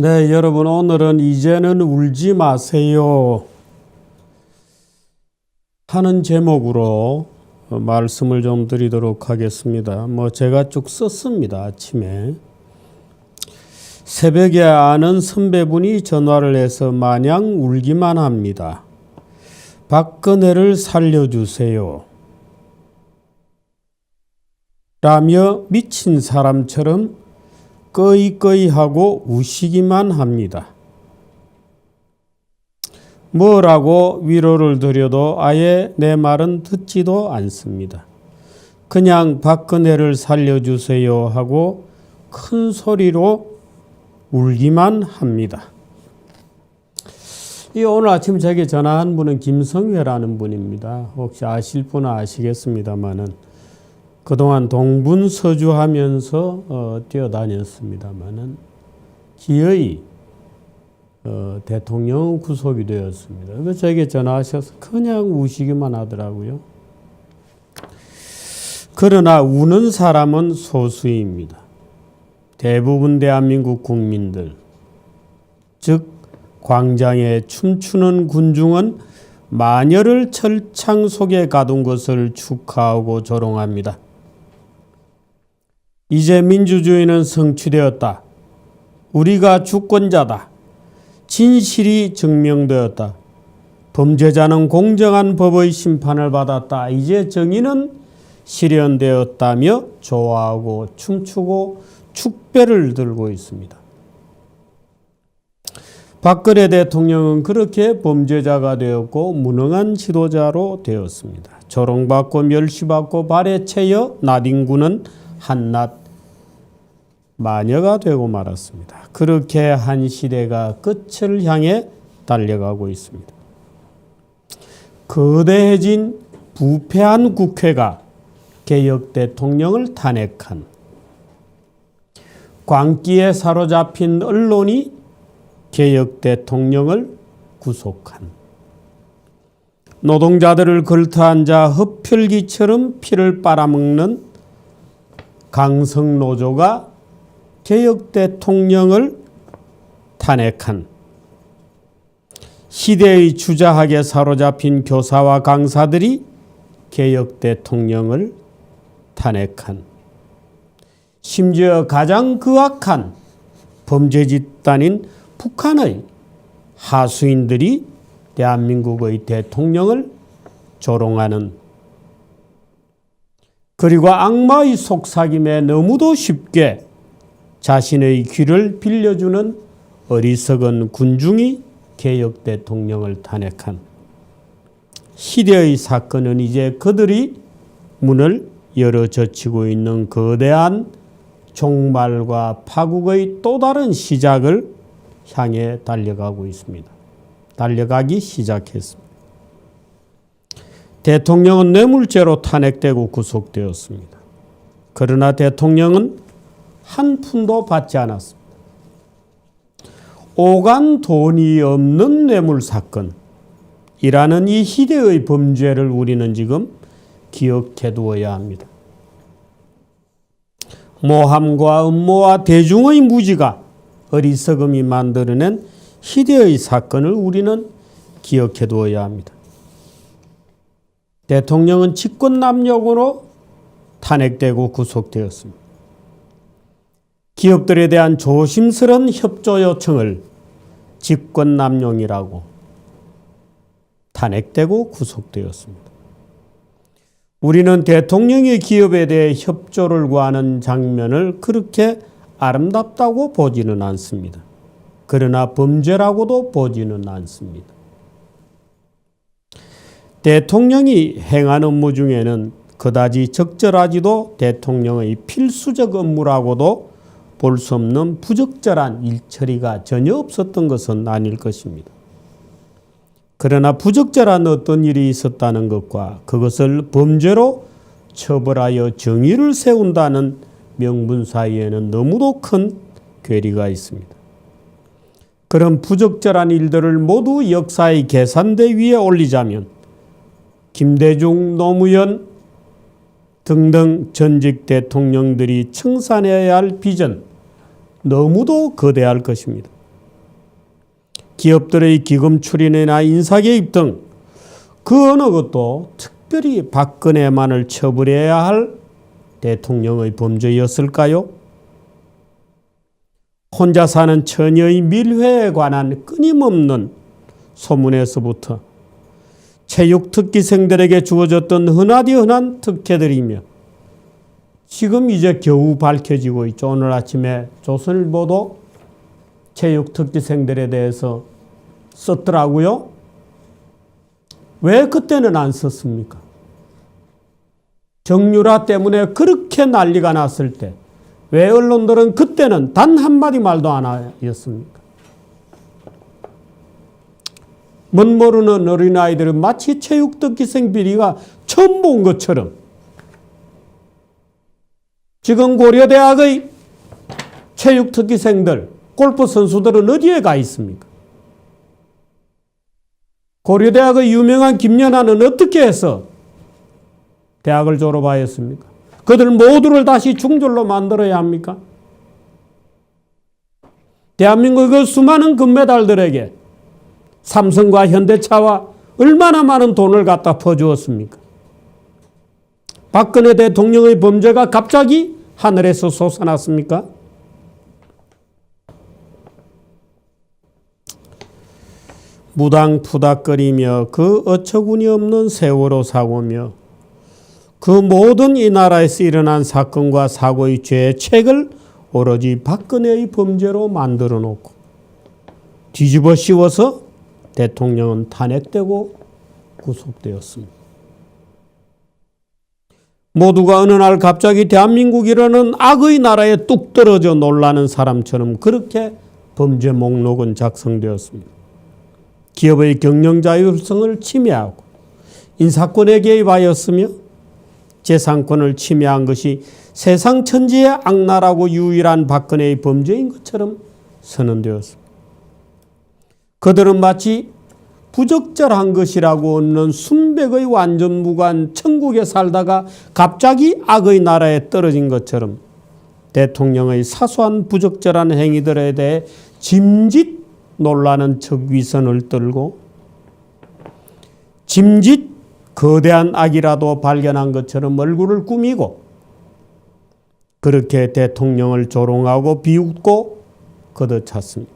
네, 여러분, 오늘은 이제는 울지 마세요 하는 제목으로 말씀을 좀 드리도록 하겠습니다. 제가 쭉 썼습니다. 아침에. 새벽에 아는 선배분이 전화를 해서 마냥 울기만 합니다. 박근혜를 살려주세요 라며 미친 사람처럼 꺼이꺼이하고 우시기만 합니다. 뭐라고 위로를 드려도 아예 내 말은 듣지도 않습니다. 그냥 박근혜를 살려주세요 하고 큰 소리로 울기만 합니다. 오늘 아침 제게 전화한 분은 김성회라는 분입니다. 혹시 아실 분은 아시겠습니다만은 그동안 동분서주하면서 뛰어다녔습니다만은 기어이 대통령 구속이 되었습니다. 그래서 저에게 전화하셔서 그냥 우시기만 하더라고요. 그러나 우는 사람은 소수입니다. 대부분 대한민국 국민들, 즉 광장에 춤추는 군중은 마녀를 철창 속에 가둔 것을 축하하고 조롱합니다. 이제 민주주의는 성취되었다. 우리가 주권자다. 진실이 증명되었다. 범죄자는 공정한 법의 심판을 받았다. 이제 정의는 실현되었다며 좋아하고 춤추고 축배를 들고 있습니다. 박근혜 대통령은 그렇게 범죄자가 되었고 무능한 지도자로 되었습니다. 조롱받고 멸시받고 발에 채여 나뒹구는 한낱 마녀가 되고 말았습니다. 그렇게 한 시대가 끝을 향해 달려가고 있습니다. 거대해진 부패한 국회가 개혁 대통령을 탄핵한, 광기에 사로잡힌 언론이 개혁 대통령을 구속한, 노동자들을 걸터앉아 흡혈귀처럼 피를 빨아먹는 강성노조가 개혁 대통령을 탄핵한, 시대의 주자학에 사로잡힌 교사와 강사들이 개혁 대통령을 탄핵한, 심지어 가장 극악한 범죄 집단인 북한의 하수인들이 대한민국의 대통령을 조롱하는, 그리고 악마의 속삭임에 너무도 쉽게 자신의 귀를 빌려주는 어리석은 군중이 개혁 대통령을 탄핵한 시대의 사건은 이제 그들이 문을 열어 젖히고 있는 거대한 종말과 파국의 또 다른 시작을 향해 달려가고 있습니다. 달려가기 시작했습니다. 대통령은 뇌물죄로 탄핵되고 구속되었습니다. 그러나 대통령은 한 푼도 받지 않았습니다. 오간 돈이 없는 뇌물 사건이라는 이 희대의 범죄를 우리는 지금 기억해 두어야 합니다. 모함과 음모와 대중의 무지가 어리석음이 만들어낸 희대의 사건을 우리는 기억해 두어야 합니다. 대통령은 직권남용으로 탄핵되고 구속되었습니다. 기업들에 대한 조심스러운 협조 요청을 직권남용이라고 탄핵되고 구속되었습니다. 우리는 대통령이 기업에 대해 협조를 구하는 장면을 그렇게 아름답다고 보지는 않습니다. 그러나 범죄라고도 보지는 않습니다. 대통령이 행한 업무 중에는 그다지 적절하지도 대통령의 필수적 업무라고도 볼 수 없는 부적절한 일처리가 전혀 없었던 것은 아닐 것입니다. 그러나 부적절한 어떤 일이 있었다는 것과 그것을 범죄로 처벌하여 정의를 세운다는 명분 사이에는 너무도 큰 괴리가 있습니다. 그런 부적절한 일들을 모두 역사의 계산대 위에 올리자면 김대중, 노무현 등등 전직 대통령들이 청산해야 할 비전 너무도 거대할 것입니다. 기업들의 기금 추린이나 인사 개입 등 그 어느 것도 특별히 박근혜만을 처벌해야 할 대통령의 범죄였을까요? 혼자 사는 처녀의 밀회에 관한 끊임없는 소문에서부터 체육 특기생들에게 주어졌던 흔하디 흔한 특혜들이며 지금 이제 겨우 밝혀지고 있죠. 오늘 아침에 조선일보도 체육 특기생들에 대해서 썼더라고요. 왜 그때는 안 썼습니까? 정유라 때문에 그렇게 난리가 났을 때 왜 언론들은 그때는 단 한마디 말도 안 하였습니까? 멋 모르는 어린아이들은 마치 체육특기생 비리가 처음 본 것처럼 지금 고려대학의 체육특기생들, 골프 선수들은 어디에 가 있습니까? 고려대학의 유명한 김연아는 어떻게 해서 대학을 졸업하였습니까? 그들 모두를 다시 중졸로 만들어야 합니까? 대한민국의 수많은 금메달들에게 삼성과 현대차와 얼마나 많은 돈을 갖다 퍼주었습니까? 박근혜 대통령의 범죄가 갑자기 하늘에서 솟아났습니까? 무당푸닥거리며 그 어처구니 없는 세월호 사고며 그 모든 이 나라에서 일어난 사건과 사고의 죄책을 오로지 박근혜의 범죄로 만들어 놓고 뒤집어 씌워서 대통령은 탄핵되고 구속되었습니다. 모두가 어느 날 갑자기 대한민국이라는 악의 나라에 뚝 떨어져 놀라는 사람처럼 그렇게 범죄 목록은 작성되었습니다. 기업의 경영 자율성을 침해하고 인사권에 개입하였으며 재산권을 침해한 것이 세상 천지의 악랄하고 유일한 박근혜의 범죄인 것처럼 선언되었습니다. 그들은 마치 부적절한 것이라고 얻는 순백의 완전 무관 천국에 살다가 갑자기 악의 나라에 떨어진 것처럼 대통령의 사소한 부적절한 행위들에 대해 짐짓 놀라는 적위선을 떨고 짐짓 거대한 악이라도 발견한 것처럼 얼굴을 꾸미고 그렇게 대통령을 조롱하고 비웃고 걷어찼습니다.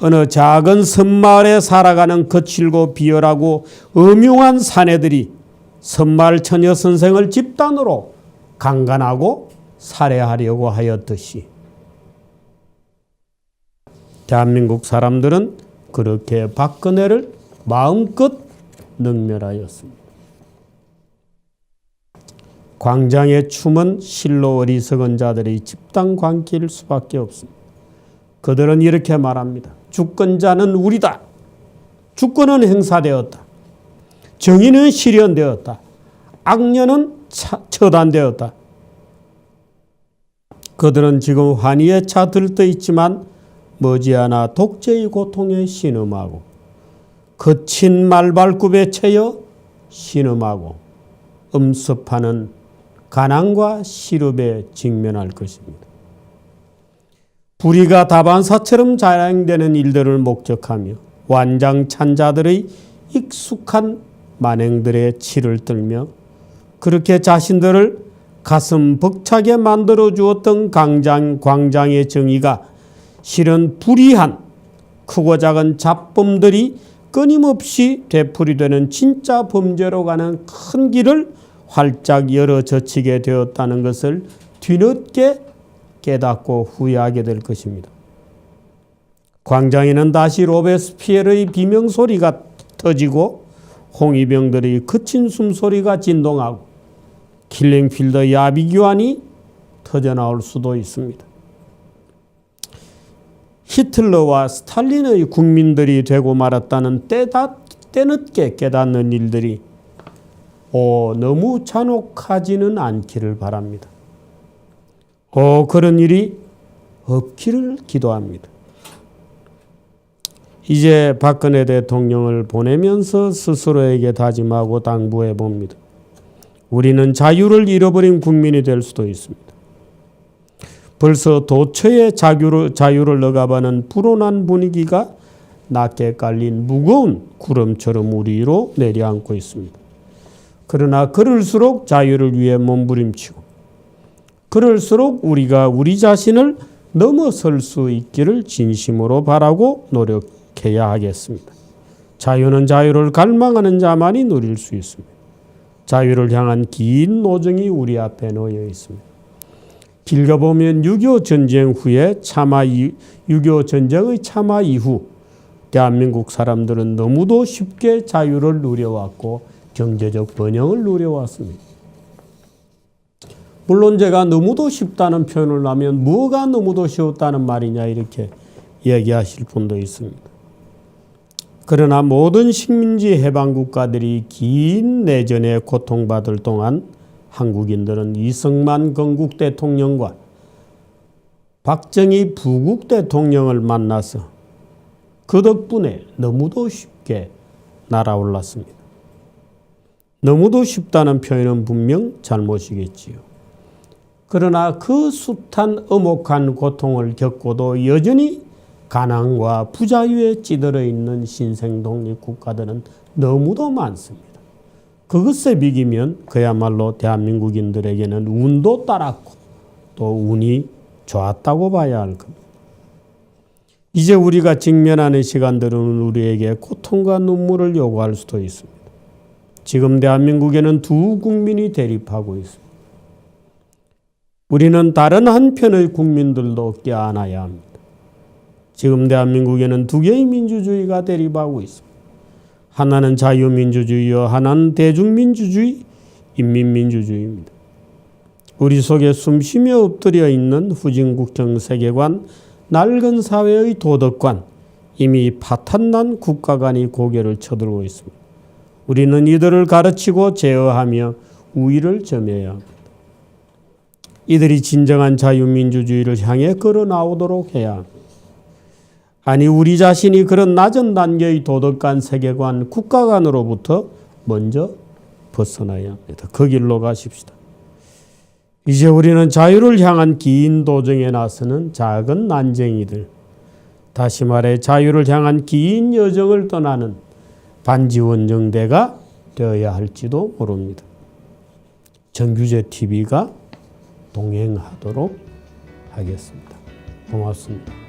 어느 작은 섬마을에 살아가는 거칠고 비열하고 음흉한 사내들이 섬마을 처녀 선생을 집단으로 강간하고 살해하려고 하였듯이 대한민국 사람들은 그렇게 박근혜를 마음껏 능멸하였습니다. 광장의 춤은 실로 어리석은 자들의 집단 광기일 수밖에 없습니다. 그들은 이렇게 말합니다. 주권자는 우리다. 주권은 행사되었다. 정의는 실현되었다. 악녀는 처단되었다. 그들은 지금 환희에 차 들떠 있지만 머지않아 독재의 고통에 신음하고 거친 말발굽에 채여 신음하고 음습하는 가난과 시름에 직면할 것입니다. 불의가 다반사처럼 자행되는 일들을 목적하며 완장찬 자들의 익숙한 만행들의 치를 떨며 그렇게 자신들을 가슴 벅차게 만들어 주었던 광장의 정의가 실은 불의한 크고 작은 잡범들이 끊임없이 되풀이되는 진짜 범죄로 가는 큰 길을 활짝 열어젖히게 되었다는 것을 뒤늦게 깨닫고 후회하게 될 것입니다. 광장에는 다시 로베스피에르의 비명소리가 터지고 홍위병들의 거친 숨소리가 진동하고 킬링필드 야비교환이 터져나올 수도 있습니다. 히틀러와 스탈린의 국민들이 되고 말았다는 때늦게 깨닫는 일들이 너무 잔혹하지는 않기를 바랍니다. 그런 일이 없기를 기도합니다. 이제 박근혜 대통령을 보내면서 스스로에게 다짐하고 당부해 봅니다. 우리는 자유를 잃어버린 국민이 될 수도 있습니다. 벌써 도처에 자유를 억압하는 불온한 분위기가 낮게 깔린 무거운 구름처럼 우리 위로 내려앉고 있습니다. 그러나 그럴수록 자유를 위해 몸부림치고 그럴수록 우리가 우리 자신을 넘어설 수 있기를 진심으로 바라고 노력해야 하겠습니다. 자유는 자유를 갈망하는 자만이 누릴 수 있습니다. 자유를 향한 긴 노정이 우리 앞에 놓여 있습니다. 길가 보면 6.25 전쟁 후에 6.25 전쟁의 참화 이후 대한민국 사람들은 너무도 쉽게 자유를 누려왔고 경제적 번영을 누려왔습니다. 물론 제가 너무도 쉽다는 표현을 하면 뭐가 너무도 쉬웠다는 말이냐 이렇게 얘기하실 분도 있습니다. 그러나 모든 식민지 해방 국가들이 긴 내전에 고통받을 동안 한국인들은 이승만 건국 대통령과 박정희 부국 대통령을 만나서 그 덕분에 너무도 쉽게 날아올랐습니다. 너무도 쉽다는 표현은 분명 잘못이겠지요. 그러나 그 숱한 엄혹한 고통을 겪고도 여전히 가난과 부자유에 찌들어 있는 신생 독립 국가들은 너무도 많습니다. 그것에 비기면 그야말로 대한민국인들에게는 운도 따랐고 또 운이 좋았다고 봐야 할 겁니다. 이제 우리가 직면하는 시간들은 우리에게 고통과 눈물을 요구할 수도 있습니다. 지금 대한민국에는 두 국민이 대립하고 있습니다. 우리는 다른 한편의 국민들도 껴안아야 합니다. 지금 대한민국에는 두 개의 민주주의가 대립하고 있습니다. 하나는 자유민주주의요, 하나는 대중민주주의, 인민민주주의입니다. 우리 속에 숨쉬며 엎드려 있는 후진국형 세계관, 낡은 사회의 도덕관, 이미 파탄난 국가 간이 고개를 쳐들고 있습니다. 우리는 이들을 가르치고 제어하며 우위를 점해야 합니다. 이들이 진정한 자유민주주의를 향해 걸어 나오도록 해야 합니다. 아니 우리 자신이 그런 낮은 단계의 도덕관, 세계관, 국가관으로부터 먼저 벗어나야 합니다. 그 길로 가십시다. 이제 우리는 자유를 향한 긴 도정에 나서는 작은 난쟁이들, 다시 말해 자유를 향한 긴 여정을 떠나는 반지원정대가 되어야 할지도 모릅니다. 정규제 TV가 동행하도록 하겠습니다. 고맙습니다.